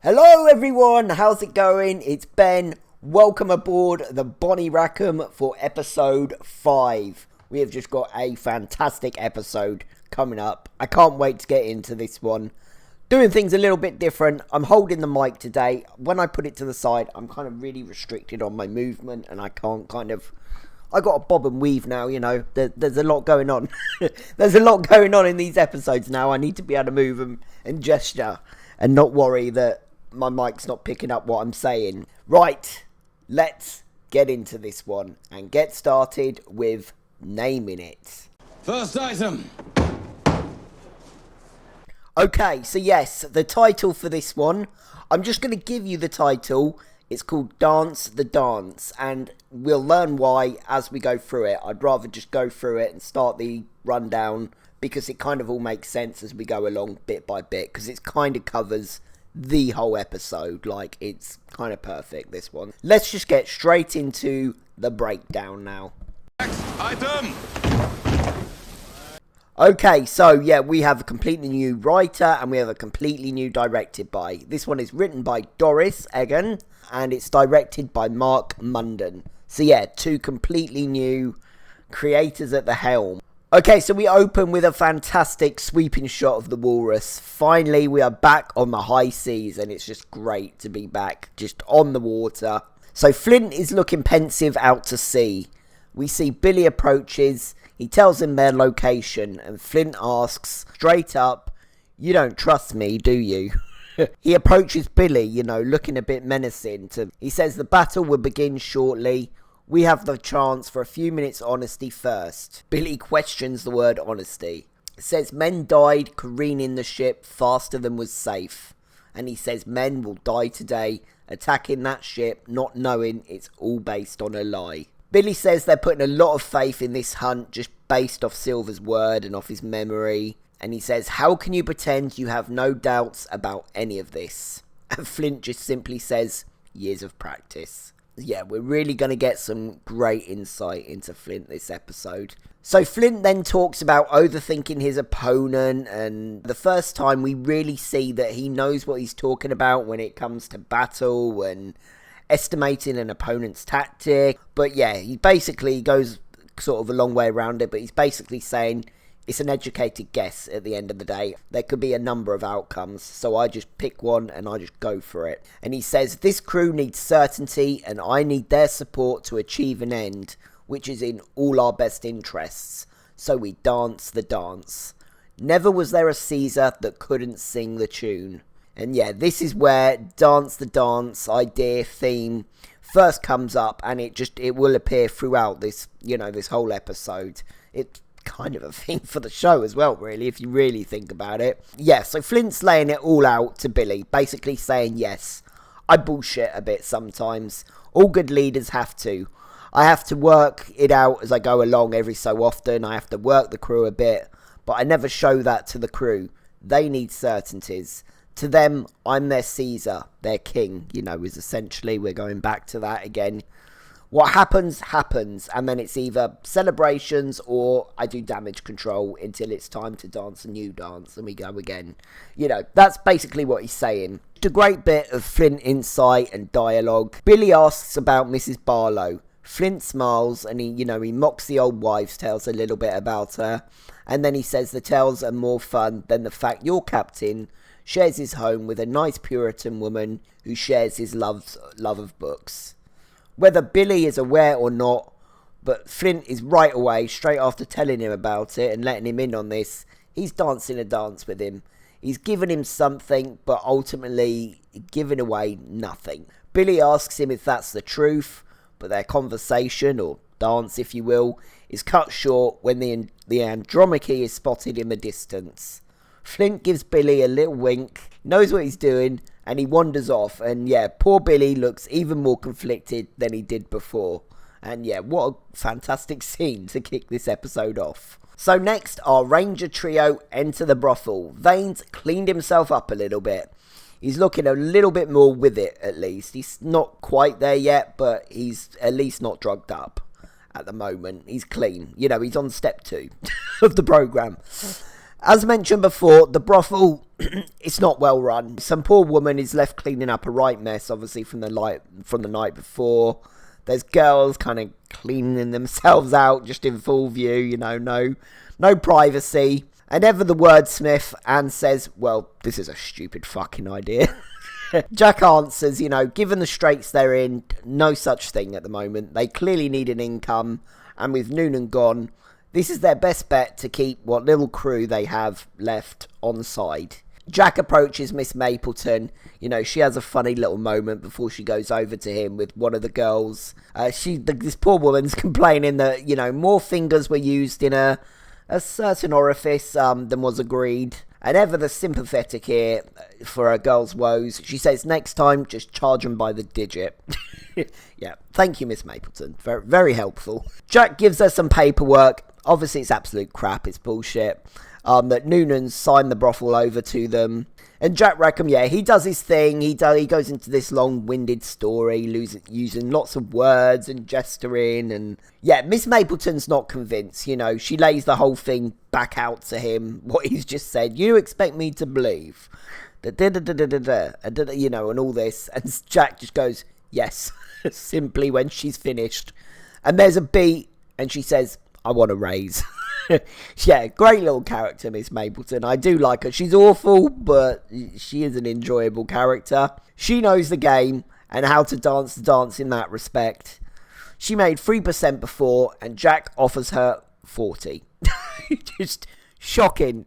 Hello everyone, how's it going? It's Ben. Welcome aboard the Bonny Rackham for episode 5. We have just got a fantastic episode coming up. I can't wait to get into this one. Doing things a little bit different. I'm holding the mic today. When I put it to the side, I'm kind of really restricted on my movement and I can't I got a bob and weave now, you know. There's a lot going on. There's a lot going on in these episodes now. I need to be able to move and gesture and not worry that my mic's not picking up what I'm saying. Right, let's get into this one and get started with naming it. First item. Okay, so yes, the title for this one, I'm just going to give you the title. It's called Dance the Dance, and we'll learn why as we go through it. I'd rather just go through it and start the rundown because it kind of all makes sense as we go along bit by bit, because it kind of covers the whole episode. Like, it's kind of perfect, this one. Let's just get straight into the breakdown now. Next item. Okay, so yeah, we have a completely new writer and we have a completely new directed by. This one is written by Doris Egan and it's directed by Mark Munden. So yeah, two completely new creators at the helm. Okay, so we open with a fantastic sweeping shot of the walrus. Finally, we are back on the high seas and it's just great to be back just on the water. So Flint is looking pensive out to sea. We see Billy approaches. He tells him their location and Flint asks straight up, "You don't trust me, do you?" He approaches Billy, you know, looking a bit menacing. He says the battle will begin shortly. We have the chance for a few minutes honesty first. Billy questions the word honesty. It says men died careening the ship faster than was safe. And he says men will die today attacking that ship not knowing it's all based on a lie. Billy says they're putting a lot of faith in this hunt just based off Silver's word and off his memory. And he says, how can you pretend you have no doubts about any of this? And Flint just simply says, years of practice. Yeah, we're really going to get some great insight into Flint this episode. So Flint then talks about overthinking his opponent, and the first time we really see that he knows what he's talking about when it comes to battle and estimating an opponent's tactic. But yeah, he basically goes sort of a long way around it, but he's basically saying it's an educated guess at the end of the day. There could be a number of outcomes, so I just pick one and I just go for it. And he says, this crew needs certainty and I need their support to achieve an end, which is in all our best interests. So we dance the dance. Never was there a Caesar that couldn't sing the tune. And yeah, this is where dance the dance idea, theme first comes up, and it will appear throughout this, you know, this whole episode. It's kind of a thing for the show as well, really, if you really think about it. Yeah, so Flint's laying it all out to Billy, basically saying, yes, I bullshit a bit sometimes. All good leaders have to. I have to work it out as I go along every so often. I have to work the crew a bit, but I never show that to the crew. They need certainties. To them, I'm their Caesar, their king, you know, is essentially, we're going back to that again. What happens, happens, and then it's either celebrations or I do damage control until it's time to dance a new dance, and we go again. You know, that's basically what he's saying. Just a great bit of Flint insight and dialogue. Billy asks about Mrs. Barlow. Flint smiles, and he mocks the old wives' tales a little bit about her, and then he says the tales are more fun than the fact your captain shares his home with a nice Puritan woman who shares his love of books. Whether Billy is aware or not, but Flint is right away, straight after telling him about it and letting him in on this, he's dancing a dance with him. He's given him something, but ultimately giving away nothing. Billy asks him if that's the truth, but their conversation, or dance if you will, is cut short when the Andromache is spotted in the distance. Flint gives Billy a little wink, knows what he's doing, and he wanders off. And yeah, poor Billy looks even more conflicted than he did before. And yeah, what a fantastic scene to kick this episode off. So next, our Ranger trio enter the brothel. Vane's cleaned himself up a little bit. He's looking a little bit more with it, at least. He's not quite there yet, but he's at least not drugged up at the moment. He's clean. You know, he's on step 2 of the programme. As mentioned before, the brothel, it's not well run. Some poor woman is left cleaning up a right mess, obviously, from the night before. There's girls kind of cleaning themselves out just in full view, you know, no privacy. And ever the wordsmith, Anne says, well, this is a stupid fucking idea. Jack answers, you know, given the straits they're in, no such thing at the moment. They clearly need an income, and with Noonan gone, this is their best bet to keep what little crew they have left on side. Jack approaches Miss Mapleton. You know, she has a funny little moment before she goes over to him with one of the girls. This poor woman's complaining that, you know, more fingers were used in a certain orifice than was agreed. And ever the sympathetic here for her girl's woes. She says, next time, just charge them by the digit. Yeah, thank you, Miss Mapleton. Very, very helpful. Jack gives her some paperwork. Obviously, it's absolute crap. It's bullshit. That Noonan's signed the brothel over to them. And Jack Rackham, yeah, he does his thing. He goes into this long-winded story, using lots of words and gesturing. And yeah, Miss Mapleton's not convinced. You know, she lays the whole thing back out to him, what he's just said. You expect me to believe that, you know, and all this. And Jack just goes, yes, simply when she's finished. And there's a beat, and she says, I want a raise. Yeah, great little character, Miss Mapleton. I do like her. She's awful, but she is an enjoyable character. She knows the game and how to dance the dance in that respect. She made 3% before, and Jack offers her 40. Just shocking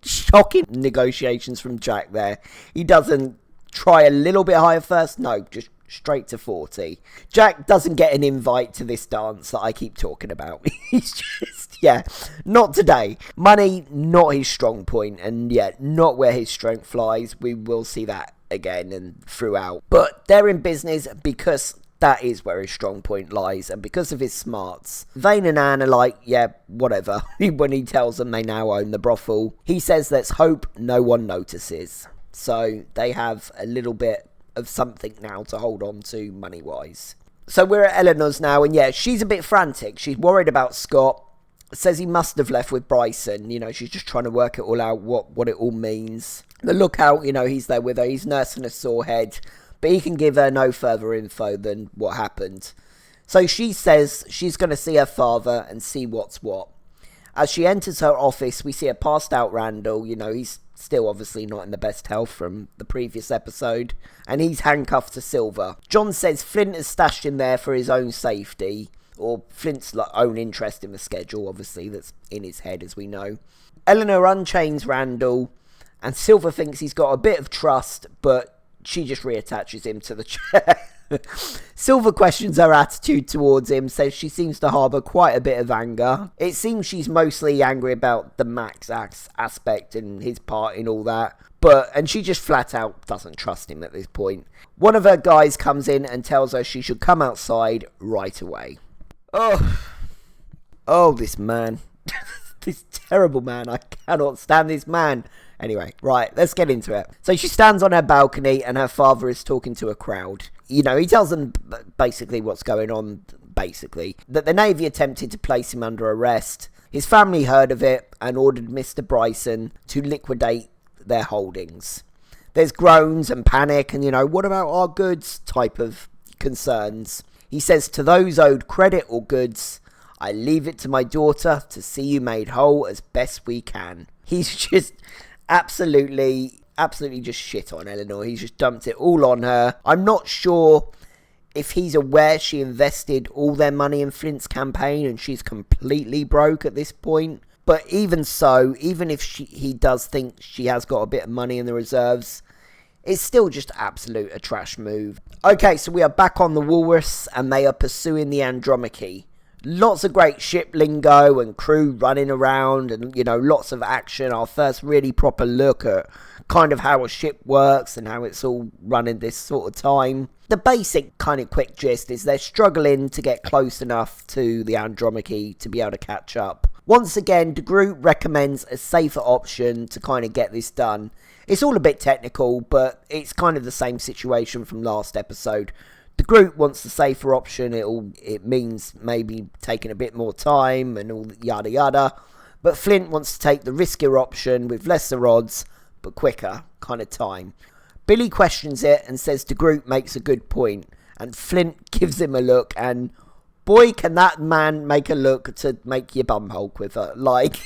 negotiations from Jack there. He doesn't try a little bit higher first. No, just straight to 40. Jack doesn't get an invite to this dance that I keep talking about. He's just, yeah, not today. Money, not his strong point, and yeah, not where his strength lies. We will see that again and throughout. But they're in business because that is where his strong point lies, and because of his smarts. Vane and Anne are like, yeah, whatever. When he tells them they now own the brothel, he says, let's hope no one notices. So they have a little bit of something now to hold on to money-wise. So we're at Eleanor's now, and yeah, she's a bit frantic. She's worried about Scott. Says he must have left with Bryson. You know, she's just trying to work it all out, what it all means. The lookout, you know, he's there with her. He's nursing a sore head, but he can give her no further info than what happened. So she says she's going to see her father and see what's what. As she enters her office, we see a passed out Randall. You know, he's still obviously not in the best health from the previous episode, and he's handcuffed to Silver. John says Flint is stashed in there for his own safety, or Flint's own interest in the schedule, obviously, that's in his head, as we know. Eleanor unchains Randall, and Silver thinks he's got a bit of trust, but she just reattaches him to the chair. Silver questions her attitude towards him, says she seems to harbour quite a bit of anger. It seems she's mostly angry about the Max aspect and his part in all that, and she just flat out doesn't trust him at this point. One of her guys comes in and tells her she should come outside right away. Oh, this man. This terrible man. I cannot stand this man. Anyway, right, let's get into it. So she stands on her balcony and her father is talking to a crowd. You know, he tells them basically what's going on, that the Navy attempted to place him under arrest. His family heard of it and ordered Mr. Bryson to liquidate their holdings. There's groans and panic and, you know, what about our goods type of concerns. He says, to those owed credit or goods, I leave it to my daughter to see you made whole as best we can. He's just absolutely just shit on Eleanor. He's just dumped it all on her. I'm not sure if he's aware she invested all their money in Flint's campaign and she's completely broke at this point. But even so, even if he does think she has got a bit of money in the reserves, it's still just a trash move. Okay, so we are back on the Walrus and they are pursuing the Andromache. Lots of great ship lingo and crew running around and, you know, lots of action. Our first really proper look at kind of how a ship works and how it's all running this sort of time. The basic kind of quick gist is they're struggling to get close enough to the Andromache to be able to catch up. Once again, the group recommends a safer option to kind of get this done. It's all a bit technical, but it's kind of the same situation from last episode. The group wants the safer option. It means maybe taking a bit more time and all yada yada. But Flint wants to take the riskier option with lesser odds, but quicker kind of time. Billy questions it and says the group makes a good point. And Flint gives him a look, and boy, can that man make a look to make your bumhole quiver. Like,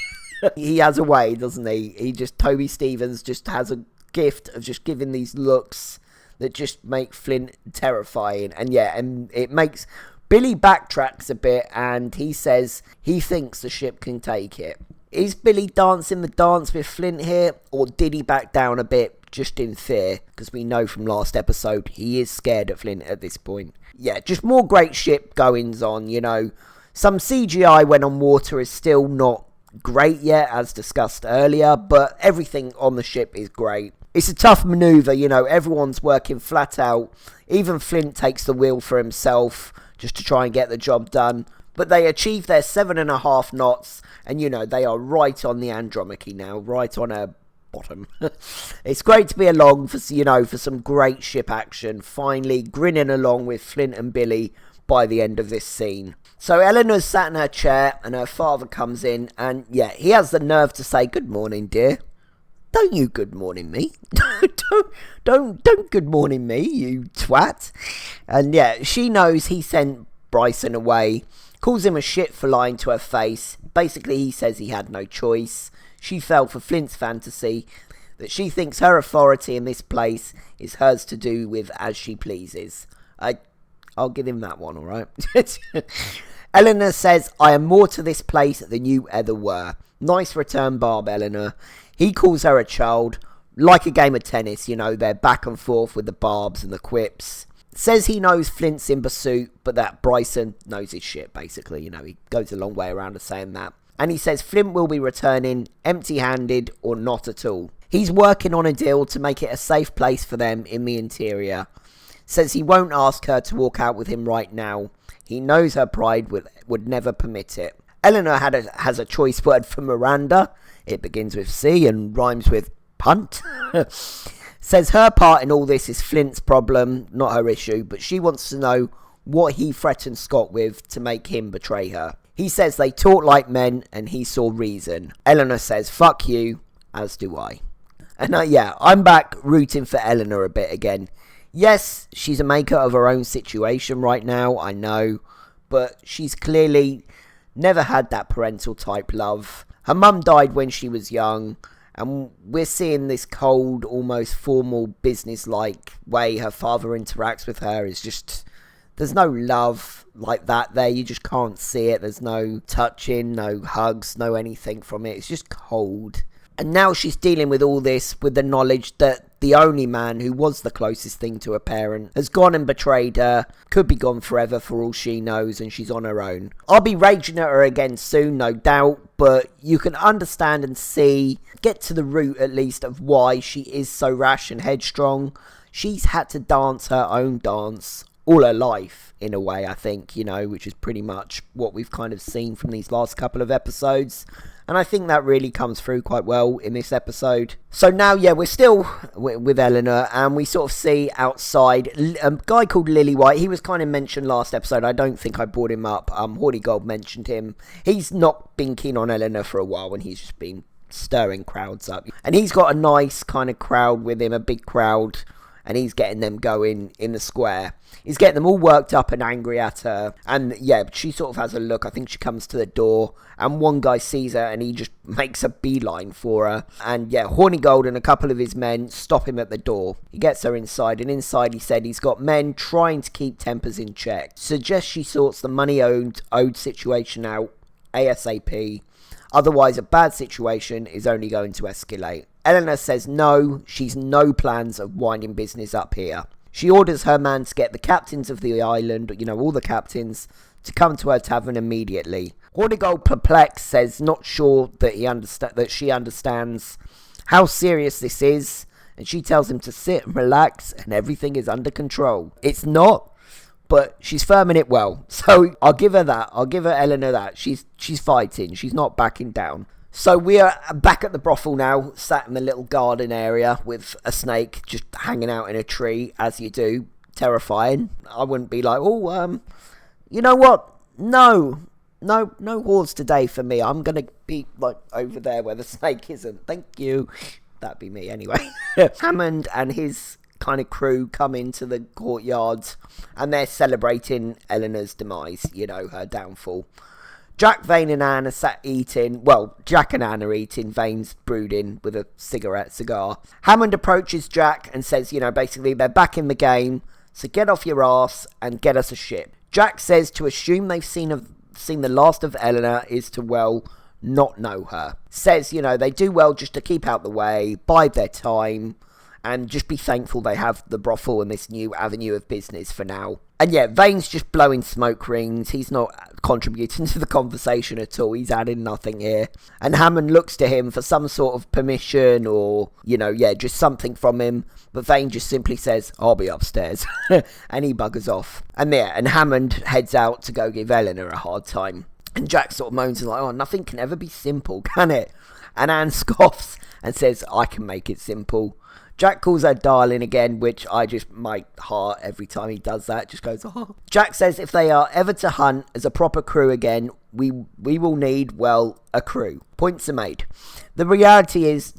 he has a way, doesn't he? Toby Stevens just has a gift of just giving these looks that just make Flint terrifying. And yeah, and it makes... Billy backtracks a bit, and he says he thinks the ship can take it. Is Billy dancing the dance with Flint here, or did he back down a bit just in fear? Because we know from last episode he is scared of Flint at this point. Yeah, just more great ship goings on, you know. Some CGI when on water is still not great yet, as discussed earlier, but everything on the ship is great. It's a tough manoeuvre, you know, everyone's working flat out. Even Flint takes the wheel for himself just to try and get the job done. But they achieve their 7.5 knots, and you know, they are right on the Andromache now, right on her bottom. It's great to be along for, you know, for some great ship action, finally grinning along with Flint and Billy by the end of this scene. So Eleanor's sat in her chair, and her father comes in, and yeah, he has the nerve to say, "Good morning, dear." Don't you good morning me. don't good morning me, you twat. And yeah, she knows he sent Bryson away, calls him a shit for lying to her face. Basically, he says he had no choice. She fell for Flint's fantasy, that she thinks her authority in this place is hers to do with as she pleases. I'll give him that one, alright? Eleanor says, "I am more to this place than you ever were." Nice return, Barb, Eleanor. He calls her a child, like a game of tennis, you know, they're back and forth with the barbs and the quips. Says he knows Flint's in pursuit, but that Bryson knows his shit, basically, you know, he goes a long way around to saying that. And he says Flint will be returning empty-handed or not at all. He's working on a deal to make it a safe place for them in the interior. Says he won't ask her to walk out with him right now. He knows her pride would never permit it. Eleanor has a choice word for Miranda. It begins with C and rhymes with punt. Says her part in all this is Flint's problem, not her issue, but she wants to know what he threatened Scott with to make him betray her. He says they talk like men and he saw reason. Eleanor says, "Fuck you," as do I. And yeah, I'm back rooting for Eleanor a bit again. Yes, she's a maker of her own situation right now, I know, but she's clearly never had that parental type love. Her mum died when she was young, and we're seeing this cold, almost formal, business-like way her father interacts with her. Is just, there's no love like that there. You just can't see it. There's no touching, no hugs, no anything from it. It's just cold. And now she's dealing with all this with the knowledge that the only man who was the closest thing to a parent has gone and betrayed her, could be gone forever for all she knows, and she's on her own. I'll be raging at her again soon, no doubt, but you can understand and see, get to the root at least of why she is so rash and headstrong. She's had to dance her own dance all her life, in a way, I think, you know, which is pretty much what we've kind of seen from these last couple of episodes. And I think that really comes through quite well in this episode. So now, yeah, we're still with Eleanor, and we sort of see outside a guy called Lillywhite. He was kind of mentioned last episode. I don't think I brought him up. Hornigold mentioned him. He's not been keen on Eleanor for a while, and he's just been stirring crowds up. And he's got a nice kind of crowd with him, a big crowd, and he's getting them going in the square. He's getting them all worked up and angry at her. And yeah, she sort of has a look. I think she comes to the door, and one guy sees her and he just makes a beeline for her. And yeah, Hornigold and a couple of his men stop him at the door. He gets her inside, and inside he said he's got men trying to keep tempers in check. Suggests she sorts the money owed situation out ASAP. Otherwise, a bad situation is only going to escalate. Eleanor says no, she's no plans of winding business up here. She orders her man to get the captains of the island, you know, all the captains, to come to her tavern immediately. Hornigold, perplexed, says not sure that she understands how serious this is, and she tells him to sit and relax and everything is under control. It's not, but she's firming it well. So I'll give her that. I'll give her Eleanor that. She's fighting. She's not backing down. So we are back at the brothel now, sat in the little garden area with a snake just hanging out in a tree, as you do. Terrifying. I wouldn't be like, oh, you know what? No, no whores today for me. I'm going to be, like, over there where the snake isn't. Thank you. That'd be me anyway. Hammond and his kind of crew come into the courtyard and they're celebrating Eleanor's demise, her downfall. Jack, Vane and Anne are sat eating, well, Jack and Anne are eating, Vane's brooding with a cigar. Hammond approaches Jack and says, basically they're back in the game, so get off your ass and get us a ship. Jack says to assume they've seen the last of Eleanor is to, well, not know her. Says, they do well just to keep out the way, bide their time, and just be thankful they have the brothel and this new avenue of business for now. And yeah, Vane's just blowing smoke rings. He's not contributing to the conversation at all. He's adding nothing here. And Hammond looks to him for some sort of permission or, just something from him. But Vane just simply says, I'll be upstairs. And he buggers off. And Hammond heads out to go give Eleanor a hard time. And Jack sort of moans and like, oh, nothing can ever be simple, can it? And Anne scoffs and says, I can make it simple. Jack calls her darling again, which my heart every time he does that just goes, oh. Jack says if they are ever to hunt as a proper crew again, we will need, well, a crew. Points are made. The reality is,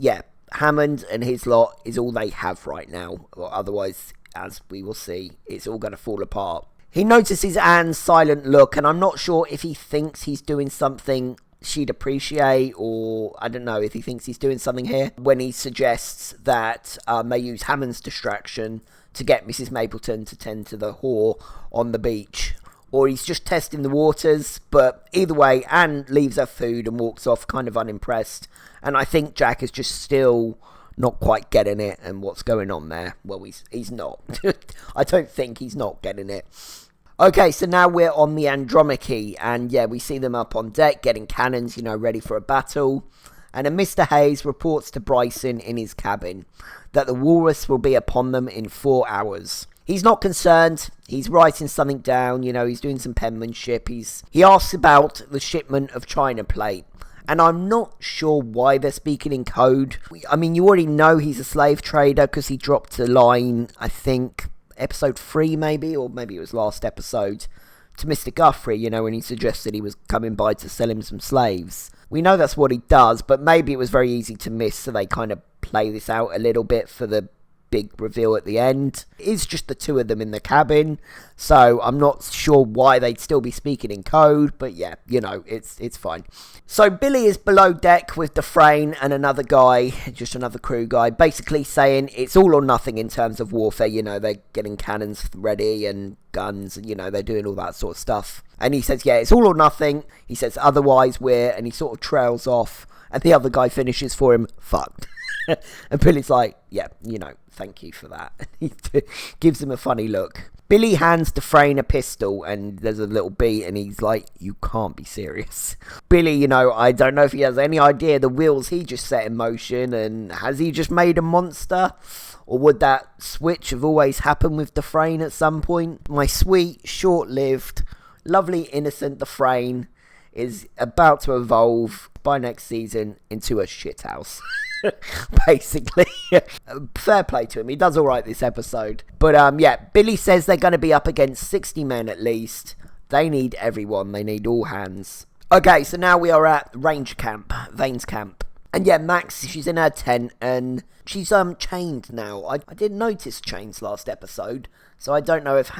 Hammond and his lot is all they have right now. Or otherwise, as we will see, it's all going to fall apart. He notices Anne's silent look, and I'm not sure if he thinks he's doing something she'd appreciate, or I don't know if he thinks he's doing something here when he suggests that they use Hammond's distraction to get Mrs. Mapleton to tend to the whore on the beach, or he's just testing the waters. But either way, Anne leaves her food and walks off kind of unimpressed, and I think Jack is just still not quite getting it and what's going on there. Well, he's not. I don't think he's not getting it. Okay, so now we're on the Andromache, and we see them up on deck getting cannons, ready for a battle. And then Mr. Hayes reports to Bryson in his cabin that the walrus will be upon them in 4 hours. He's not concerned. He's writing something down, he's doing some penmanship. He asks about the shipment of China plate. And I'm not sure why they're speaking in code. I mean, you already know he's a slave trader because he dropped a line, I think, episode 3 maybe, or maybe it was last episode, to Mr. Guthrie, when he suggested he was coming by to sell him some slaves. We know that's what he does, but maybe it was very easy to miss, so they kind of play this out a little bit for the big reveal at the end. It's just the two of them in the cabin, so I'm not sure why they'd still be speaking in code, but it's fine. So Billy is below deck with Dufresne and another guy, just another crew guy, basically saying it's all or nothing in terms of warfare. They're getting cannons ready and guns, and they're doing all that sort of stuff. And he says, it's all or nothing. He says, otherwise and he sort of trails off, and the other guy finishes for him, fucked. And Billy's like, thank you for that. He gives him a funny look. Billy hands Dufresne a pistol, and there's a little beat, and he's like, you can't be serious. Billy, I don't know if he has any idea the wheels he just set in motion, and has he just made a monster? Or would that switch have always happened with Dufresne at some point? My sweet, short-lived, lovely, innocent Dufresne is about to evolve by next season into a shithouse. Basically. Fair play to him. He does alright this episode. But Billy says they're going to be up against 60 men at least. They need everyone. They need all hands. Okay, so now we are at range camp, Vane's camp. And Max, she's in her tent and she's chained now. I didn't notice chains last episode, so I don't know if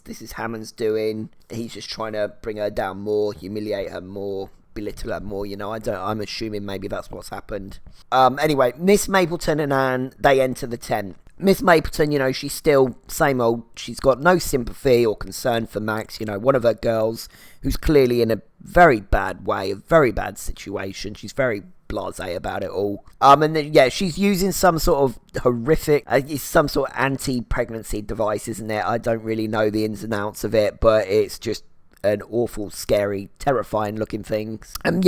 this is Hammond's doing. He's just trying to bring her down more, humiliate her more, belittle her more, I'm assuming maybe that's what's happened. Anyway, Miss Mapleton and Anne, they enter the tent. Miss Mapleton, she's still same old. She's got no sympathy or concern for Max, one of her girls who's clearly in a very bad way, a very bad situation. She's very blasé about it all. And then, she's using some sort of horrific, some sort of anti-pregnancy device, isn't it? I don't really know the ins and outs of it, but it's just an awful, scary, terrifying looking thing. And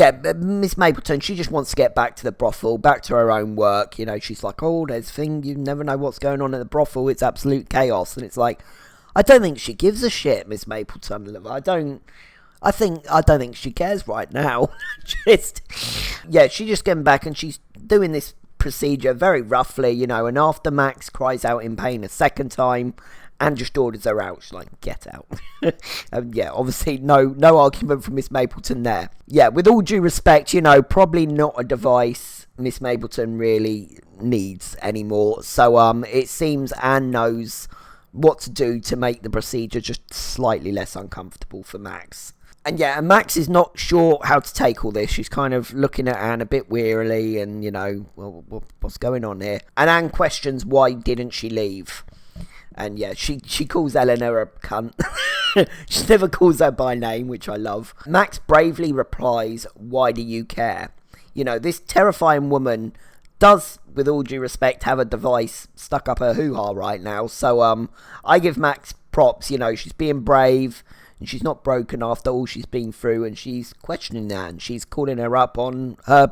Miss Mapleton, she just wants to get back to the brothel, back to her own work. She's like, oh, there's a thing, you never know what's going on at the brothel, it's absolute chaos. And it's like, I don't think she gives a shit, Miss Mapleton. I don't think she cares right now. She's just getting back and she's doing this procedure very roughly, and after Max cries out in pain a second time Anne just orders her out. She's like, get out. Yeah, obviously no argument from Miss Mapleton there. Yeah, with all due respect, probably not a device Miss Mapleton really needs anymore. So it seems Anne knows what to do to make the procedure just slightly less uncomfortable for Max. And yeah, and Max is not sure how to take all this. She's kind of looking at Anne a bit wearily and, well, what's going on here? And Anne questions why didn't she leave? And yeah, she calls Eleanor a cunt. She never calls her by name, which I love. Max bravely replies, why do you care? This terrifying woman does, with all due respect, have a device stuck up her hoo-ha right now. So I give Max props. She's being brave. And she's not broken after all she's been through, and she's questioning that, and she's calling her up on her,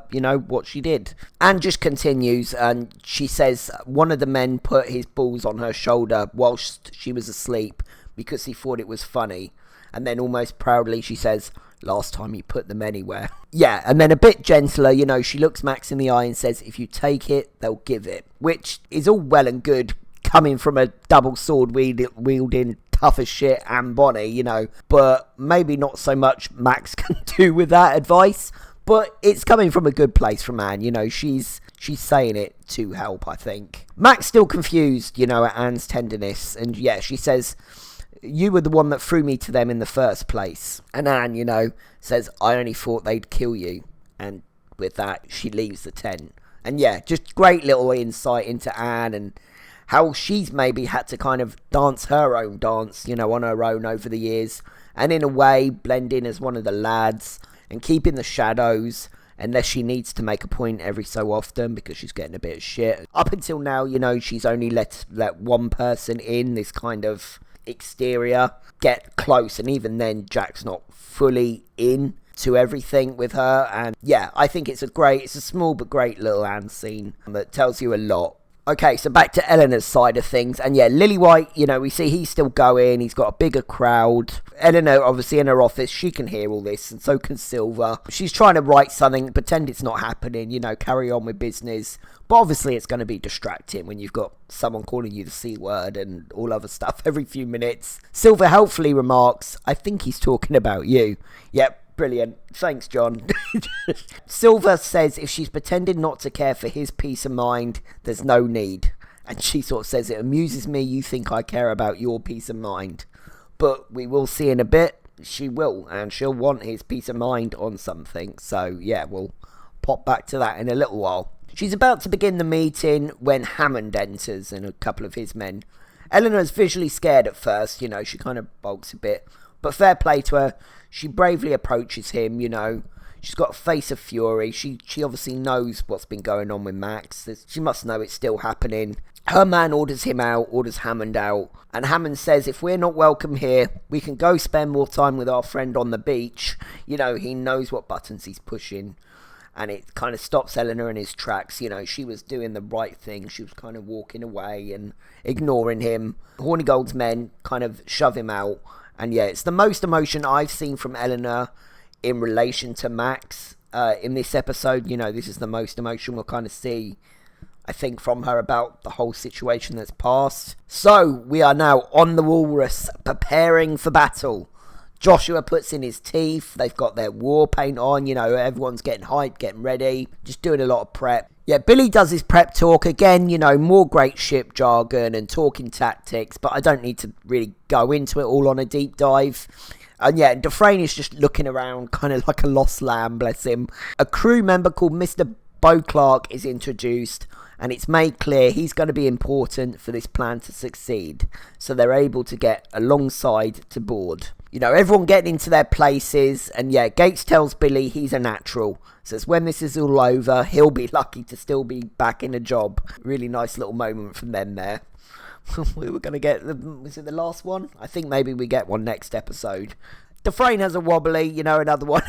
what she did. Anne just continues, and she says one of the men put his balls on her shoulder whilst she was asleep because he thought it was funny. And then almost proudly she says, last time he put them anywhere. Yeah, and then a bit gentler, she looks Max in the eye and says, if you take it, they'll give it. Which is all well and good coming from a double sword wielding tough as shit and Bonny, but maybe not so much Max can do with that advice. But it's coming from a good place from Anne, she's saying it to help, I think. Max still confused, at Anne's tenderness, and yeah, she says, you were the one that threw me to them in the first place. And Anne, says, I only thought they'd kill you. And with that, she leaves the tent. And yeah, just great little insight into Anne and how she's maybe had to kind of dance her own dance, on her own over the years. And in a way, blend in as one of the lads and keep in the shadows unless she needs to make a point every so often because she's getting a bit of shit. Up until now, she's only let one person in, this kind of exterior, get close. And even then, Jack's not fully in to everything with her. And yeah, I think it's a small but great little Anne scene that tells you a lot. Okay, so back to Eleanor's side of things. And yeah, Lillywhite, we see he's still going. He's got a bigger crowd. Eleanor, obviously, in her office, she can hear all this, and so can Silver. She's trying to write something, pretend it's not happening, carry on with business. But obviously, it's going to be distracting when you've got someone calling you the C word and all other stuff every few minutes. Silver helpfully remarks, I think he's talking about you. Yep. Brilliant. Thanks, John. Silver says if she's pretending not to care for his peace of mind, there's no need. And she sort of says, it amuses me you think I care about your peace of mind. But we will see in a bit, she will. And she'll want his peace of mind on something. So, yeah, we'll pop back to that in a little while. She's about to begin the meeting when Hammond enters and a couple of his men. Eleanor's visually scared at first. She kind of balks a bit. But fair play to her. She bravely approaches him, She's got a face of fury. She obviously knows what's been going on with Max. She must know it's still happening. Her man orders him out, orders Hammond out. And Hammond says, if we're not welcome here, we can go spend more time with our friend on the beach. He knows what buttons he's pushing. And it kind of stops Eleanor in his tracks. She was doing the right thing. She was kind of walking away and ignoring him. Hornigold's men kind of shove him out. And yeah, it's the most emotion I've seen from Eleanor in relation to Max in this episode. This is the most emotion we'll kind of see, I think, from her about the whole situation that's passed. So, we are now on the Walrus, preparing for battle. Joshua puts in his teeth. They've got their war paint on. Everyone's getting hyped, getting ready, just doing a lot of prep. Yeah, Billy does his prep talk. Again, more great ship jargon and talking tactics, but I don't need to really go into it all on a deep dive. And yeah, Dufresne is just looking around, kind of like a lost lamb, bless him. A crew member called Mr. Beauclerk is introduced, and it's made clear he's going to be important for this plan to succeed. So they're able to get alongside to board. Everyone getting into their places, and yeah, Gates tells Billy he's a natural. Says when this is all over, he'll be lucky to still be back in a job. Really nice little moment from them there. We were going to get, was it the last one? I think maybe we get one next episode. Dufresne has a wobbly, another one.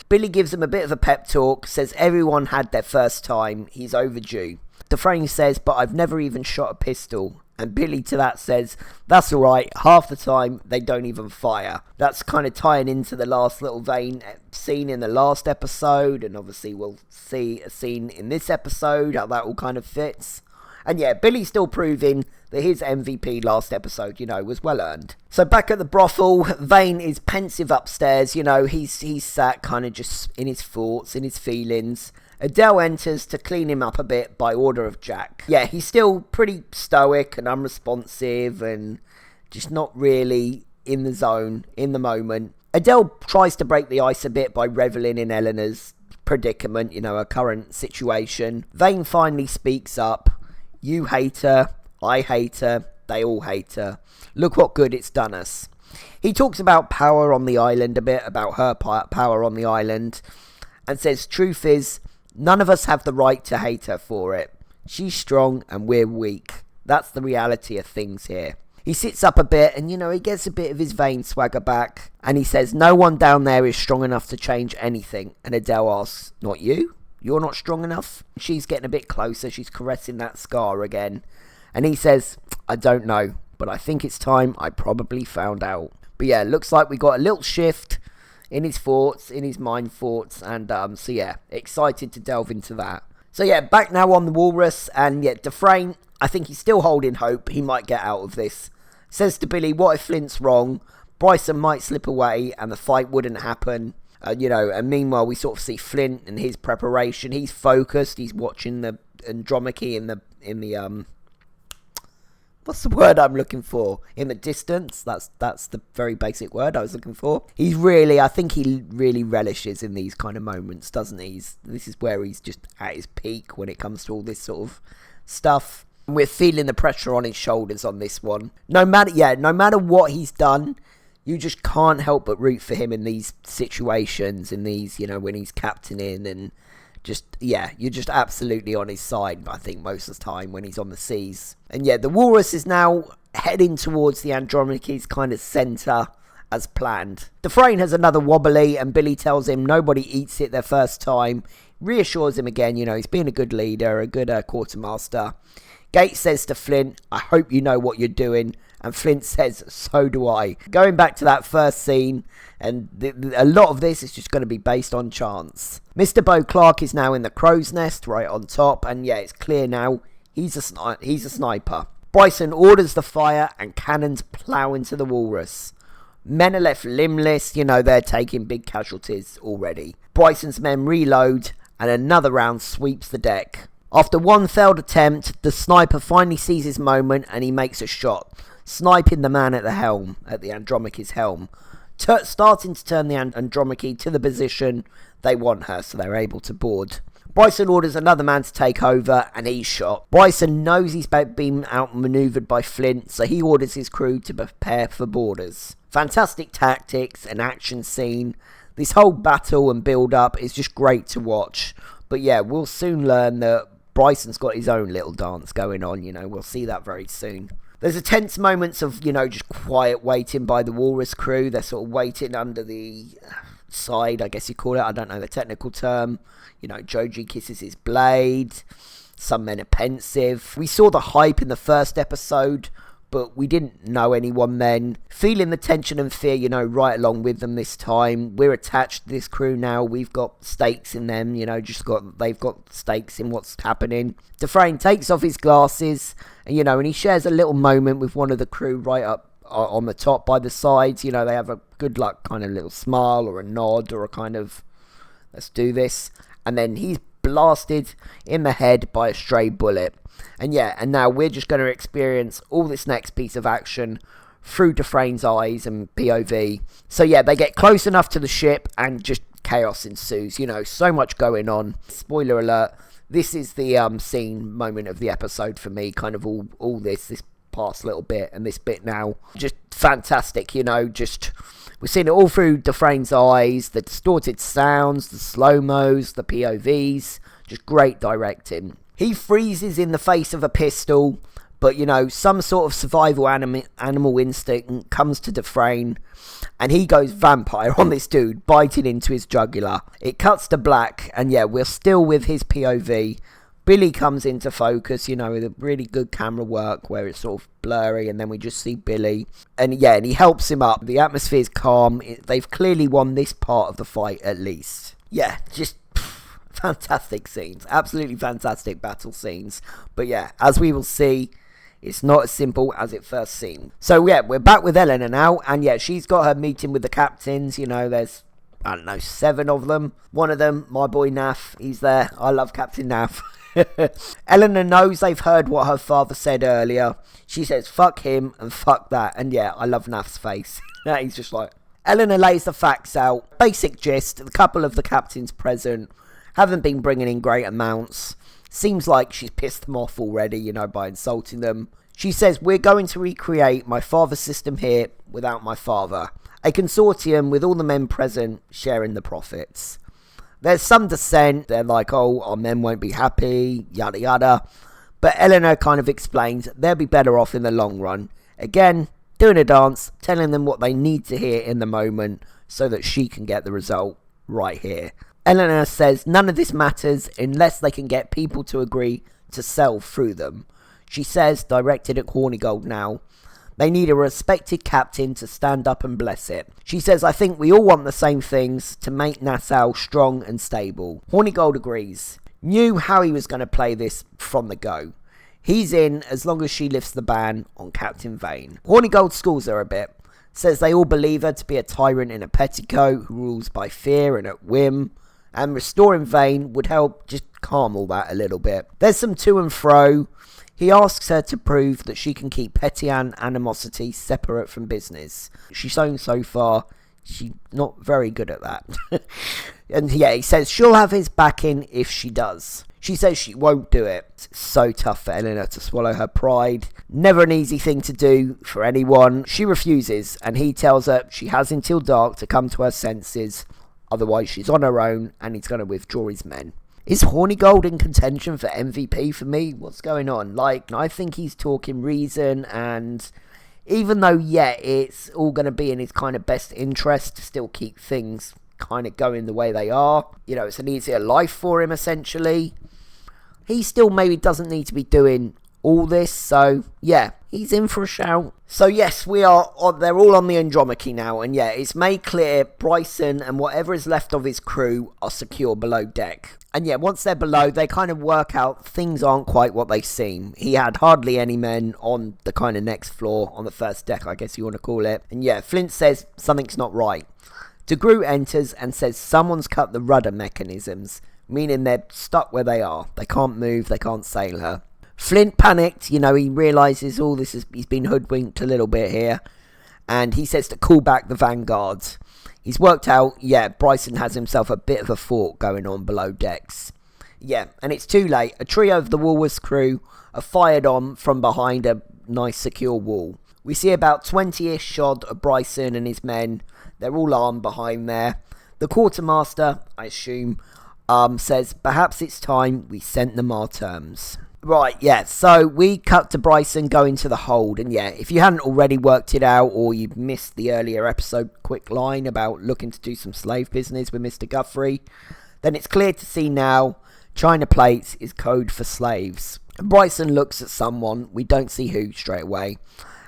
Billy gives him a bit of a pep talk, says everyone had their first time, he's overdue. Dufresne says, but I've never even shot a pistol. And Billy to that says, that's alright, half the time they don't even fire. That's kind of tying into the last little Vane scene in the last episode, and obviously we'll see a scene in this episode, how that all kind of fits. And yeah, Billy's still proving that his MVP last episode, was well earned. So back at the brothel, Vane is pensive upstairs, he's sat kind of just in his thoughts, in his feelings. Adele enters to clean him up a bit by order of Jack. Yeah, he's still pretty stoic and unresponsive and just not really in the zone, in the moment. Adele tries to break the ice a bit by reveling in Eleanor's predicament, her current situation. Vane finally speaks up. You hate her, I hate her, they all hate her. Look what good it's done us. He talks about power on the island a bit, about her power on the island, and says, truth is, none of us have the right to hate her for it. She's strong and we're weak. That's the reality of things here. He sits up a bit and, he gets a bit of his Vane swagger back. And he says, no one down there is strong enough to change anything. And Adele asks, not you? You're not strong enough? She's getting a bit closer. She's caressing that scar again. And he says, I don't know, but I think it's time I probably found out. But yeah, looks like we got a little shift in his thoughts, in his mind thoughts. And so yeah, excited to delve into that. So yeah, back now on the Walrus. And yeah, Dufresne, I think he's still holding hope he might get out of this. Says to Billy, what if Flint's wrong? Bryson might slip away and the fight wouldn't happen. And meanwhile we sort of see Flint and his preparation. He's focused. He's watching the Andromache in the what's the word I'm looking for? In the distance. That's the very basic word I was looking for. I think he really relishes in these kind of moments, doesn't he? This is where he's just at his peak when it comes to all this sort of stuff. We're feeling the pressure on his shoulders on this one. No matter what he's done, you just can't help but root for him in these situations, in these, when he's captaining and you're just absolutely on his side, I think, most of the time when he's on the seas. And yeah, the Walrus is now heading towards the Andromache's kind of centre as planned. Dufresne has another wobbly and Billy tells him nobody eats it their first time. Reassures him again, he's being a good leader, a good quartermaster. Gates says to Flint, I hope you know what you're doing. And Flint says, so do I. Going back to that first scene, and a lot of this is just going to be based on chance. Mr. Bo Clark is now in the crow's nest right on top. And yeah, it's clear now he's a sniper. Bryson orders the fire and cannons plough into the Walrus. Men are left limbless. They're taking big casualties already. Bryson's men reload and another round sweeps the deck. After one failed attempt, the sniper finally sees his moment and he makes a shot, sniping the man at the helm, at the Andromache's helm, starting to turn the Andromache to the position they want her, so they're able to board. Bryson orders another man to take over and he's shot. Bryson knows he's been outmaneuvered by Flint, so he orders his crew to prepare for boarders. Fantastic tactics and action scene. This whole battle and build up is just great to watch. But yeah, we'll soon learn that Bryson's got his own little dance going on, we'll see that very soon. There's a tense moments of, just quiet waiting by the Walrus crew. They're sort of waiting under the side, I guess you call it. I don't know the technical term. Joji kisses his blade. Some men are pensive. We saw the hype in the first episode, but we didn't know anyone then. Feeling the tension and fear, right along with them this time. We're attached to this crew now. We've got stakes in them, they've got stakes in what's happening. Dufresne takes off his glasses, and, and he shares a little moment with one of the crew right up on the top by the sides. They have a good luck kind of little smile or a nod or a kind of, let's do this. And then he's blasted in the head by a stray bullet. And now we're just going to experience all this next piece of action through Dufresne's eyes and POV. So yeah, they get close enough to the ship and just chaos ensues. So much going on. Spoiler alert, this is the scene moment of the episode for me. Kind of all this past little bit and this bit now. Just fantastic, we're seeing it all through Dufresne's eyes. The distorted sounds, the slow-mos, the POVs. Just great directing. He freezes in the face of a pistol, but, some sort of survival animal instinct comes to Dufresne, and he goes vampire on this dude, biting into his jugular. It cuts to black, and we're still with his POV. Billy comes into focus, with a really good camera work where it's sort of blurry, and then we just see Billy. And he helps him up. The atmosphere's calm. They've clearly won this part of the fight, at least. Yeah, just fantastic scenes. Absolutely fantastic battle scenes. But yeah, as we will see, it's not as simple as it first seemed. So yeah, we're back with Eleanor now. And yeah, she's got her meeting with the captains. You know, there's, I don't know, 7 of them. One of them, my boy Naff, he's there. I love Captain Naff. Eleanor knows they've heard what her father said earlier. She says, fuck him and fuck that. And yeah, I love Naff's face. He's just like... Eleanor lays the facts out. Basic gist, a couple of the captains present haven't been bringing in great amounts. Seems like she's pissed them off already, you know, by insulting them. She says, we're going to recreate my father's system here without my father. A consortium with all the men present sharing the profits. There's some dissent. They're like, oh, our men won't be happy, yada yada. But Eleanor kind of explains they'll be better off in the long run. Again, doing a dance, telling them what they need to hear in the moment so that she can get the result right here. Eleanor says none of this matters unless they can get people to agree to sell through them. She says, directed at Hornigold now, they need a respected captain to stand up and bless it. She says, I think we all want the same things to make Nassau strong and stable. Hornigold agrees. Knew how he was going to play this from the go. He's in as long as she lifts the ban on Captain Vane. Hornigold schools her a bit. Says they all believe her to be a tyrant in a petticoat who rules by fear and at whim. And restoring Vane would help just calm all that a little bit. There's some to and fro. He asks her to prove that she can keep petty animosity separate from business. She's shown so far she's not very good at that. And yeah, he says she'll have his backing if she does. She says she won't do it. It's so tough for Eleanor to swallow her pride. Never an easy thing to do for anyone. She refuses, and he tells her she has until dark to come to her senses. Otherwise, she's on her own, and he's going to withdraw his men. Is Hornigold in contention for MVP for me? What's going on? Like, I think he's talking reason, and even though, yeah, it's all going to be in his kind of best interest to still keep things kind of going the way they are. You know, it's an easier life for him, essentially. He still maybe doesn't need to be doing all this, so yeah, he's in for a shout. So yes, they're all on the Andromache now, and yeah, it's made clear Bryson and whatever is left of his crew are secure below deck. And yeah, once they're below, they kind of work out things aren't quite what they seem. He had hardly any men on the kind of next floor, on the first deck, I guess you want to call it. And yeah, Flint says something's not right. De Groot enters and says someone's cut the rudder mechanisms, meaning they're stuck where they are. They can't move, they can't sail her. Flint panicked, you know, he realises all this he's been hoodwinked a little bit here. And he says to call back the vanguards. He's worked out, yeah, Bryson has himself a bit of a fort going on below decks. Yeah, and it's too late. A trio of the Woolworths crew are fired on from behind a nice secure wall. We see about 20-ish shot of Bryson and his men. They're all armed behind there. The quartermaster, I assume, says, perhaps it's time we sent them our terms. Right, yeah, so we cut to Bryson going to the hold, and yeah, if you hadn't already worked it out, or you've missed the earlier episode quick line about looking to do some slave business with Mr. Guthrie, then it's clear to see now, China plates is code for slaves. And Bryson looks at someone, we don't see who straight away,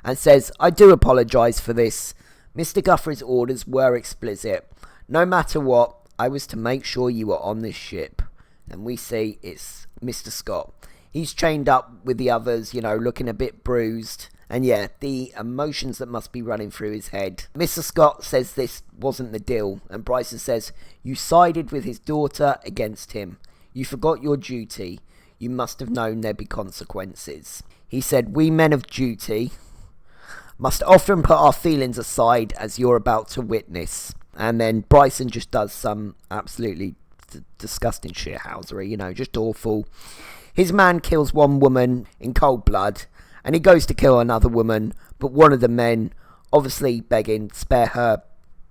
and says, I do apologise for this. Mr. Guthrie's orders were explicit. No matter what, I was to make sure you were on this ship. And we see it's Mr. Scott. He's chained up with the others, you know, looking a bit bruised. And yeah, the emotions that must be running through his head. Mr. Scott says this wasn't the deal. And Bryson says, you sided with his daughter against him. You forgot your duty. You must have known there'd be consequences. He said, we men of duty must often put our feelings aside as you're about to witness. And then Bryson just does some absolutely disgusting shithousery, you know, just awful. His man kills one woman in cold blood, and he goes to kill another woman, but one of the men, obviously begging, spare her,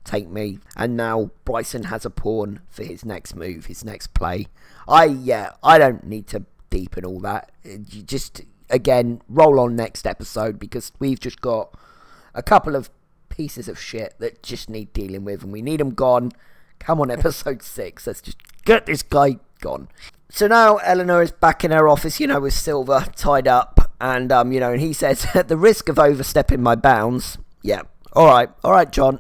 take me. And now Bryson has a pawn for his next move, his next play. I don't need to deepen all that. You just, again, roll on next episode, because we've just got a couple of pieces of shit that just need dealing with, and we need them gone. Come on, episode 6, let's just get this guy gone. So now Eleanor is back in her office, you know, with Silver tied up, and you know, and he says, at the risk of overstepping my bounds, yeah, all right, John.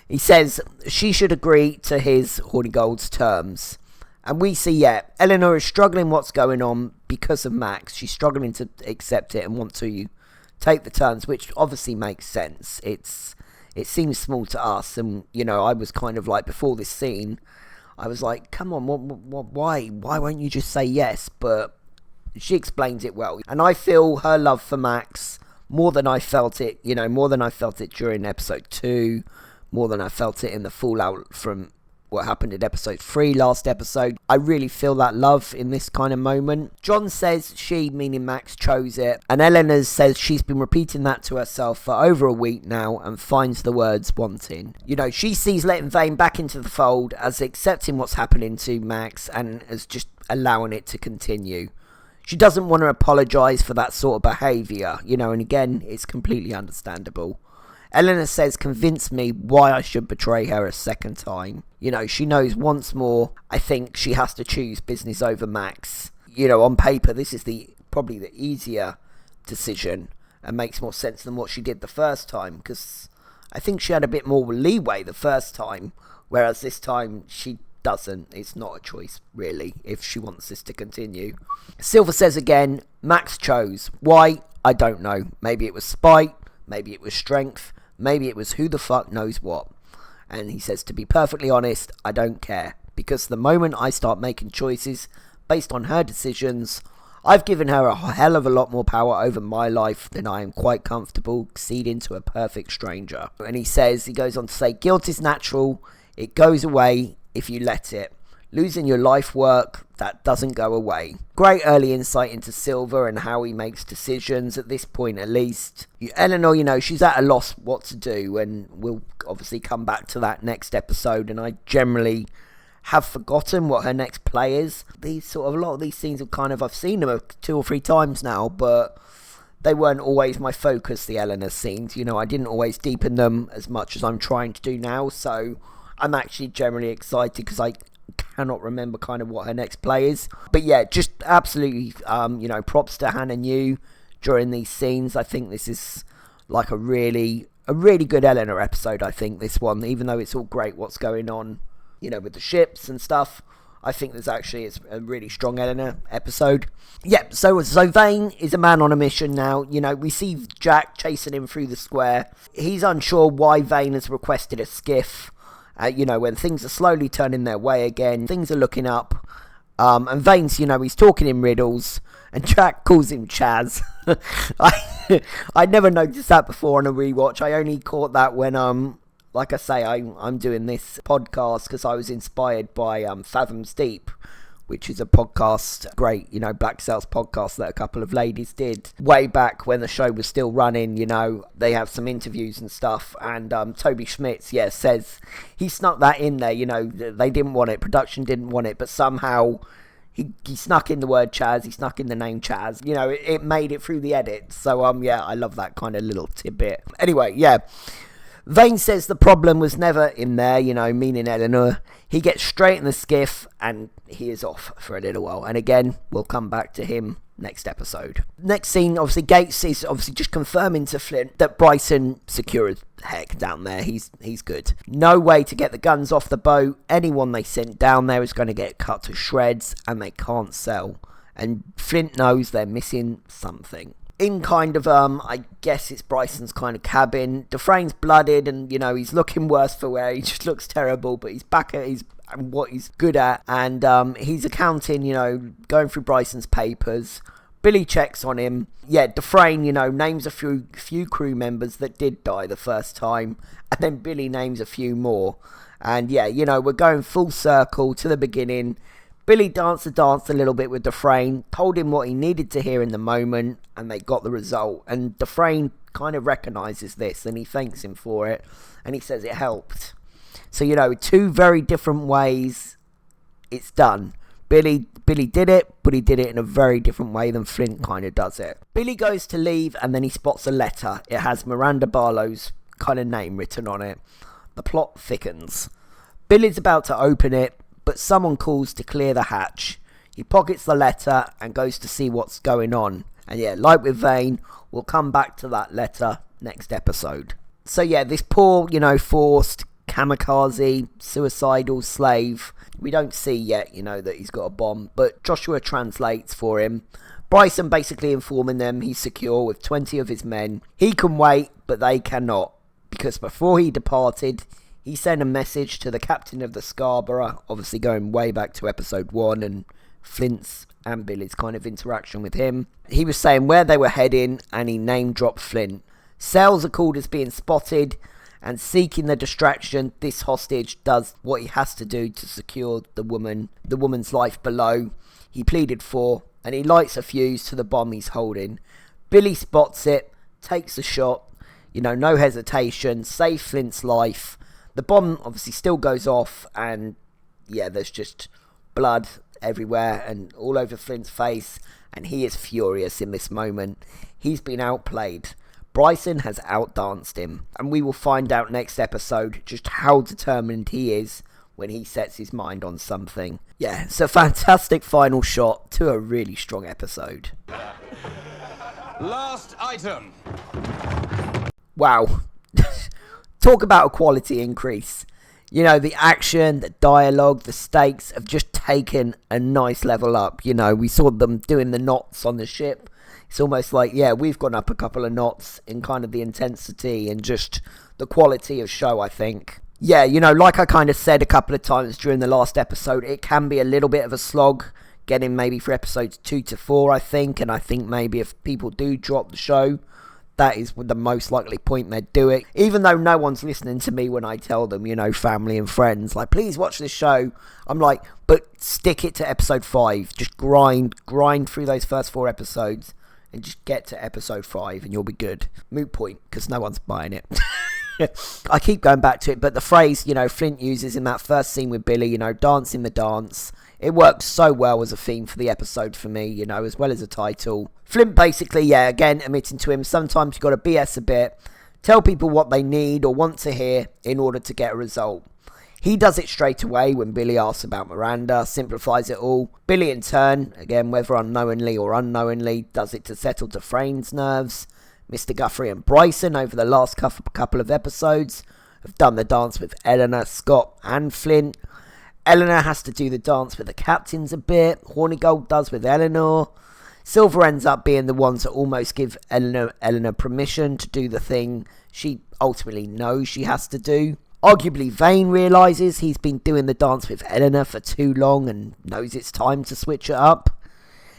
He says she should agree to his Hornigold's terms, And we see, Eleanor is struggling what's going on because of Max. She's struggling to accept it and want to take the turns, which obviously makes sense. It seems small to us, and, I was kind of like, before this scene, I was like, come on, why won't you just say yes? But she explains it well. And I feel her love for Max more than I felt it, more than I felt it during episode 2, more than I felt it in the fallout from what happened in episode 3 last episode. I really feel that love in this kind of moment. John says she, meaning Max, chose it, and Eleanor says she's been repeating that to herself for over a week now and finds the words wanting. She sees letting Vane back into the fold as accepting what's happening to Max and as just allowing it to continue. She doesn't want to apologise for that sort of behaviour, and again, it's completely understandable. Eleanor says, convince me why I should betray her a second time. She knows once more, I think she has to choose business over Max. On paper, this is probably the easier decision and makes more sense than what she did the first time, because I think she had a bit more leeway the first time, whereas this time she doesn't. It's not a choice, really, if she wants this to continue. Silver says again, Max chose. Why? I don't know. Maybe it was spite, maybe it was strength, maybe it was who the fuck knows what. And he says, to be perfectly honest, I don't care. Because the moment I start making choices based on her decisions, I've given her a hell of a lot more power over my life than I am quite comfortable ceding to a perfect stranger. And he goes on to say, guilt is natural. It goes away if you let it. Losing your life work, that doesn't go away. Great early insight into Silver and how he makes decisions, at this point at least. Eleanor, she's at a loss what to do, and we'll obviously come back to that next episode, and I generally have forgotten what her next play is. A lot of these scenes I've seen them 2 or 3 times now, but they weren't always my focus, the Eleanor scenes. I didn't always deepen them as much as I'm trying to do now, so I'm actually generally excited because I cannot remember kind of what her next play is. But yeah, just absolutely, props to Hannah New during these scenes. I think this is like a really good Eleanor episode, I think, this one. Even though it's all great what's going on, with the ships and stuff, I think it's a really strong Eleanor episode. Yeah, so Vane is a man on a mission now. We see Jack chasing him through the square. He's unsure why Vane has requested a skiff. When things are slowly turning their way again, things are looking up, and Vane's, he's talking in riddles, and Jack calls him Chaz. I never noticed that before on a rewatch. I only caught that when, like I say, I'm doing this podcast because I was inspired by Fathoms Deep, which is a podcast, great, Black Sails podcast that a couple of ladies did way back when the show was still running. They have some interviews and stuff, and Toby Schmitz, says he snuck that in there. They didn't want it, production didn't want it, but somehow he snuck in the word Chaz, he snuck in the name Chaz. It made it through the edit. So I love that kind of little tidbit. Anyway, Vane says the problem was never in there, meaning Eleanor. He gets straight in the skiff and he is off for a little while. And again, we'll come back to him next episode. Next scene, obviously, Gates is obviously just confirming to Flint that Bryson secure as heck down there. He's good. No way to get the guns off the boat. Anyone they sent down there is going to get cut to shreds and they can't sell. And Flint knows they're missing something. In kind of, I guess it's Bryson's kind of cabin. Dufresne's blooded and, he's looking worse for wear. He just looks terrible, but he's back at what he's good at. And he's accounting, going through Bryson's papers. Billy checks on him. Yeah, Dufresne, names a few crew members that did die the first time. And then Billy names a few more. And yeah, we're going full circle to the beginning. Billy danced a little bit with Dufresne, told him what he needed to hear in the moment, and they got the result. And Dufresne kind of recognises this, and he thanks him for it, and he says it helped. So, 2 very different ways it's done. Billy did it, but he did it in a very different way than Flint kind of does it. Billy goes to leave, and then he spots a letter. It has Miranda Barlow's kind of name written on it. The plot thickens. Billy's about to open it, but someone calls to clear the hatch. He pockets the letter and goes to see what's going on. And yeah, like with Vane, we'll come back to that letter next episode. So yeah, this poor, forced kamikaze, suicidal slave. We don't see yet, that he's got a bomb, but Joshua translates for him. Bryson basically informing them he's secure with 20 of his men. He can wait, but they cannot, because before he departed, he sent a message to the captain of the Scarborough, obviously going way back to episode 1 and Flint's and Billy's kind of interaction with him. He was saying where they were heading, and he name-dropped Flint. Sales are called as being spotted, and seeking the distraction, this hostage does what he has to do to secure the woman's life below. He pleaded for, and he lights a fuse to the bomb he's holding. Billy spots it, takes a shot, no hesitation, save Flint's life. The bomb obviously still goes off, and there's just blood everywhere and all over Flint's face, and he is furious in this moment. He's been outplayed. Bryson has outdanced him, and we will find out next episode just how determined he is when he sets his mind on something. Yeah, it's a fantastic final shot to a really strong episode. Last item. Wow. Talk about a quality increase. The action, the dialogue, the stakes have just taken a nice level up. We saw them doing the knots on the ship. It's almost like, we've gone up a couple of knots in kind of the intensity and just the quality of show, I think. Yeah, like I kind of said a couple of times during the last episode, it can be a little bit of a slog getting maybe for episodes 2 to 4, I think. And I think maybe if people do drop the show, that is the most likely point they'd do it. Even though no one's listening to me when I tell them, family and friends, like, please watch this show. I'm like, but stick it to episode 5. Just grind through those first 4 episodes and just get to episode 5 and you'll be good. Moot point, because no one's buying it. I keep going back to it, but the phrase, Flint uses in that first scene with Billy, dancing the dance, it works so well as a theme for the episode for me, as well as a title. Flint basically, again, admitting to him, sometimes you've got to BS a bit, tell people what they need or want to hear in order to get a result. He does it straight away when Billy asks about Miranda, simplifies it all. Billy in turn, again, whether unknowingly or unknowingly, does it to settle Dufresne's nerves. Mr. Guthrie and Bryson, over the last couple of episodes, have done the dance with Eleanor, Scott and Flint. Eleanor has to do the dance with the captains a bit. Hornigold does with Eleanor. Silver ends up being the one to almost give Eleanor permission to do the thing she ultimately knows she has to do. Arguably, Vane realises he's been doing the dance with Eleanor for too long and knows it's time to switch it up.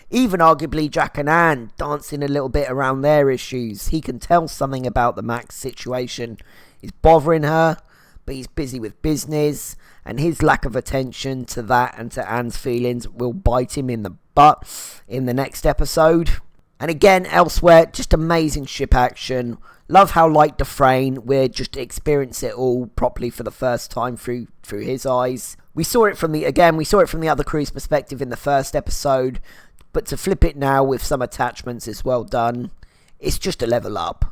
Even arguably Jack and Anne dancing a little bit around their issues. He can tell something about the Max situation is bothering her, but he's busy with business, and his lack of attention to that and to Anne's feelings will bite him in the butt in the next episode. And again, elsewhere, just amazing ship action. Love how, like Dufresne, we're just experiencing it all properly for the first time through his eyes. We saw it from the other crew's perspective in the first episode, but to flip it now with some attachments is well done. It's just a level up.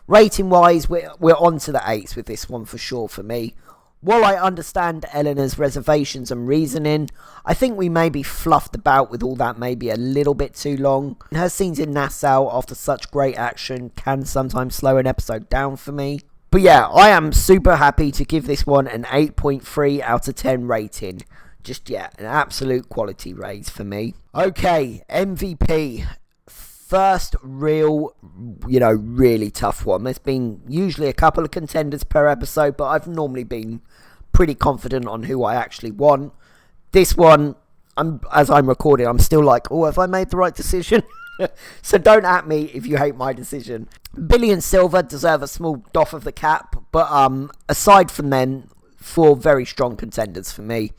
Rating wise, we're on to the 8s with this one for sure for me. While I understand Eleanor's reservations and reasoning, I think we may be fluffed about with all that maybe a little bit too long. Her scenes in Nassau after such great action can sometimes slow an episode down for me. But yeah, I am super happy to give this one an 8.3 out of 10 rating. Just, an absolute quality raise for me. Okay, MVP. First real, really tough one. There's been usually a couple of contenders per episode, but I've normally been pretty confident on who I actually want. This one, as I'm recording, I'm still like, have I made the right decision? So don't at me if you hate my decision. Billy and Silver deserve a small doff of the cap, but aside from them, 4 very strong contenders for me.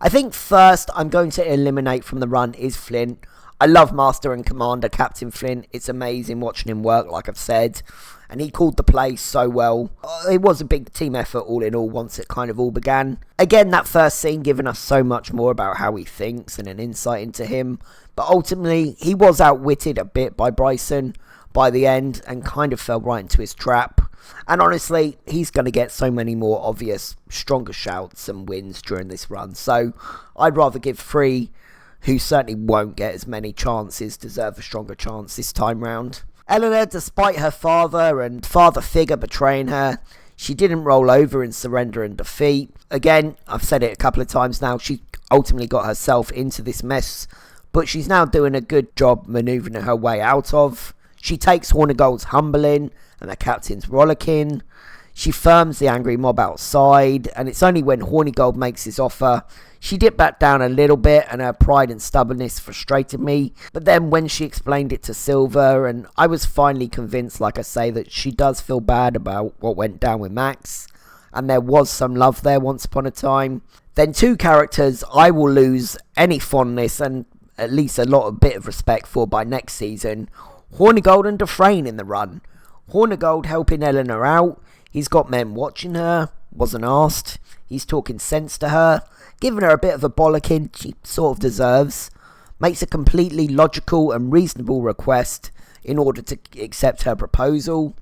I think first I'm going to eliminate from the run is Flint. I love Master and Commander Captain Flint. It's amazing watching him work, like I've said. And he called the play so well. It was a big team effort all in all once it kind of all began. Again, that first scene giving us so much more about how he thinks and an insight into him. But ultimately, he was outwitted a bit by Bryson by the end and kind of fell right into his trap. And honestly, he's going to get so many more obvious, stronger shouts and wins during this run. So I'd rather give 3, who certainly won't get as many chances, deserve a stronger chance this time round. Eleanor, despite her father and father figure betraying her, She didn't roll over in surrender and defeat. Again, I've said it a couple of times now, she ultimately got herself into this mess, but she's now doing a good job manoeuvring her way out of. She takes Hornigold's humbling and the captain's rollicking. She firms the angry mob outside, and it's only when Hornigold makes his offer she dipped back down a little bit, and her pride and stubbornness frustrated me. But then when she explained it to Silver, and I was finally convinced, like I say, that she does feel bad about what went down with Max, and there was some love there once upon a time, then two characters I will lose any fondness and at least a bit of respect for by next season. Hornigold and Dufresne in the run. Hornigold helping Eleanor out. He's got men watching her, wasn't asked. He's talking sense to her, giving her a bit of a bollocking she sort of deserves. Makes a completely logical and reasonable request in order to accept her proposal.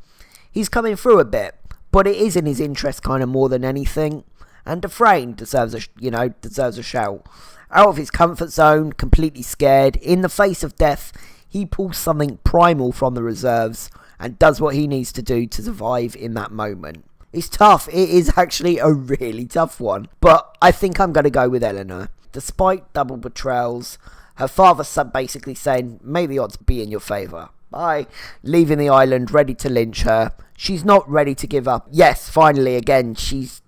He's coming through a bit, but it is in his interest kind of more than anything. And Dufresne deserves a shout. Out of his comfort zone, completely scared, in the face of death, he pulls something primal from the reserves and does what he needs to do to survive in that moment. It's tough. It is actually a really tough one. But I think I'm going to go with Eleanor. Despite double betrayals, her father basically saying, may the odds be in your favour. Bye. Leaving the island, ready to lynch her. She's not ready to give up. Yes, finally, again, she's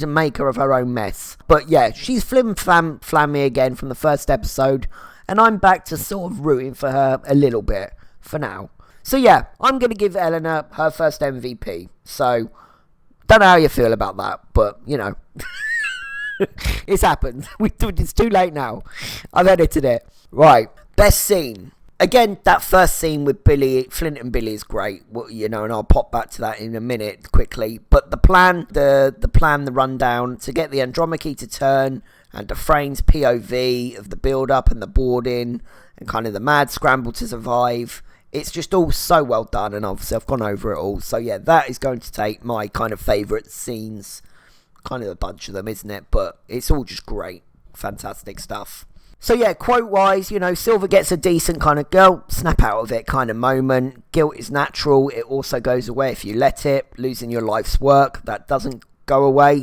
a maker of her own mess. But yeah, she's flammy again from the first episode. And I'm back to sort of rooting for her a little bit for now. So yeah, I'm going to give Eleanor her first MVP. So, don't know how you feel about that, but, it's happened. It's too late now. I've edited it. Right, best scene. Again, that first scene with Flint and Billy is great, and I'll pop back to that in a minute quickly. But the rundown to get the Andromache to turn, and Dufresne's POV of the build-up and the boarding, and kind of the mad scramble to survive. It's just all so well done, and obviously I've gone over it all. So yeah, that is going to take my kind of favourite scenes. Kind of a bunch of them, isn't it? But it's all just great. Fantastic stuff. So yeah, quote-wise, Silver gets a decent kind of girl, snap out of it kind of moment. Guilt is natural. It also goes away if you let it. Losing your life's work, that doesn't go away.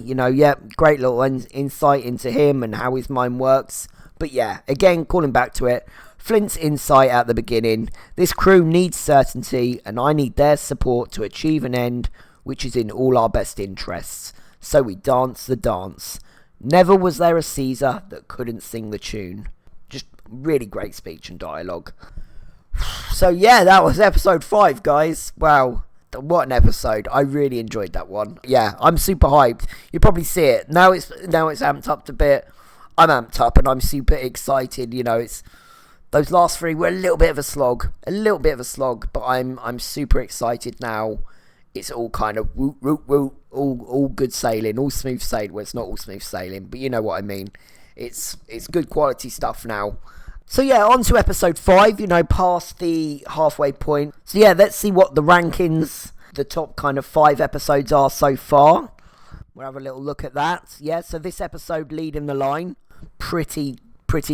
Great little insight into him and how his mind works. But yeah, again, calling back to it. Flint's insight at the beginning. This crew needs certainty, and I need their support to achieve an end which is in all our best interests. So we dance the dance. Never was there a Caesar that couldn't sing the tune. Just really great speech and dialogue. So yeah, that was episode 5, guys. Wow, what an episode. I really enjoyed that one. Yeah, I'm super hyped. You probably see it. Now it's amped up a bit. I'm amped up and I'm super excited. It's those last 3 were a little bit of a slog, but I'm super excited now. It's all kind of all good sailing, all smooth sailing. Well, it's not all smooth sailing, but you know what I mean. It's good quality stuff now. So yeah, on to episode 5, past the halfway point. So yeah, let's see what the rankings, the top kind of 5 episodes are so far. We'll have a little look at that. Yeah, so this episode leading the line pretty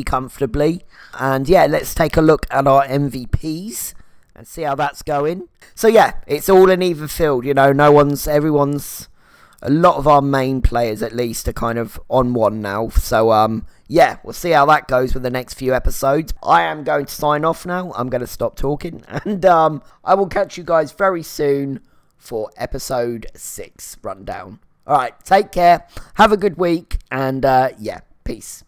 comfortably. And yeah, let's take a look at our MVPs and see how that's going. So yeah, it's all an even field, everyone's, a lot of our main players at least are kind of on one now. So yeah, we'll see how that goes with the next few episodes. I am going to sign off now. I'm going to stop talking, and I will catch you guys very soon for episode 6 rundown. Alright, take care, have a good week, and yeah, peace.